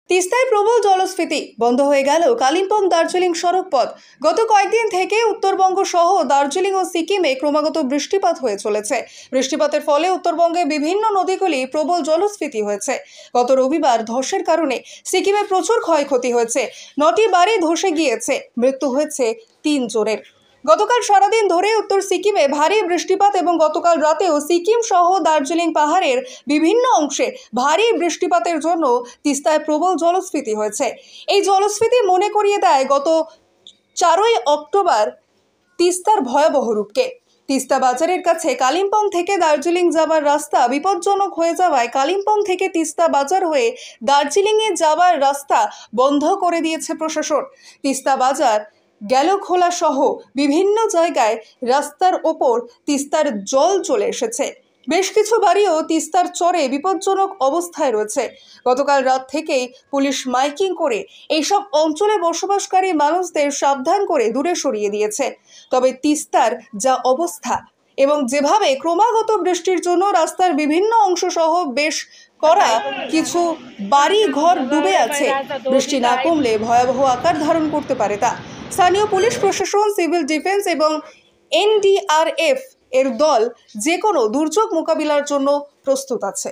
তিস্তায় প্রবল জলস্ফীতি, বন্ধ হয়ে গেল কালিম্পং দার্জিলিং সড়ক পথ। গত কয়েকদিন থেকে উত্তরবঙ্গ সহ দার্জিলিং ও সিকিমে ক্রমাগত বৃষ্টিপাত হয়ে চলেছে। বৃষ্টিপাতের ফলে উত্তরবঙ্গে বিভিন্ন নদীগুলি প্রবল জলস্ফীতি হয়েছে। গত রবিবার ধসের কারণে সিকিমে প্রচুর ক্ষয়ক্ষতি হয়েছে। 9টি বাড়ি ধসে গিয়েছে, মৃত্যু হয়েছে 3 জনের। গতকাল সারাদিন ধরে উত্তর সিকিমে ভারী বৃষ্টিপাত এবং গতকাল রাতেও সিকিম সহ দার্জিলিং পাহাড়ের বিভিন্ন অংশে ভারী বৃষ্টিপাতের জন্য তিস্তায় প্রবল জলস্ফীতি হয়েছে। এই জলস্ফীতি মনে করিয়ে দেয় গত 4ই অক্টোবর তিস্তার ভয়াবহ রূপকে। তিস্তা বাজারের কাছে কালিম্পং থেকে দার্জিলিং যাওয়ার রাস্তা বিপজ্জনক হয়ে যাওয়ায় কালিম্পং থেকে তিস্তা বাজার হয়ে দার্জিলিংয়ে যাওয়ার রাস্তা বন্ধ করে দিয়েছে প্রশাসন। তিস্তা বাজার গেলখোলা সহ বিভিন্ন জায়গায় রাস্তার ওপর তিস্তার জল চলে এসেছে। বেশ কিছু বাড়িও তিস্তার চরে বিপজ্জনক অবস্থায় রয়েছে। গতকাল রাত থেকেই পুলিশ মাইকিং করে এইসব অঞ্চলে বসবাসকারী মানুষদের সাবধান করে দূরে সরিয়ে দিয়েছে। তবে তিস্তার যা অবস্থা এবং যেভাবে ক্রমাগত বৃষ্টির জন্য রাস্তার বিভিন্ন অংশ সহ বেশ করা কিছু বাড়ি ঘর ডুবে আছে, বৃষ্টি না কমলে ভয়াবহ আকার ধারণ করতে পারে তা। স্থানীয় পুলিশ প্রশাসন, সিভিল ডিফেন্স এবং এনডিআরএফ এর দল যে কোনো দুর্যোগ মোকাবিলার জন্য প্রস্তুত আছে।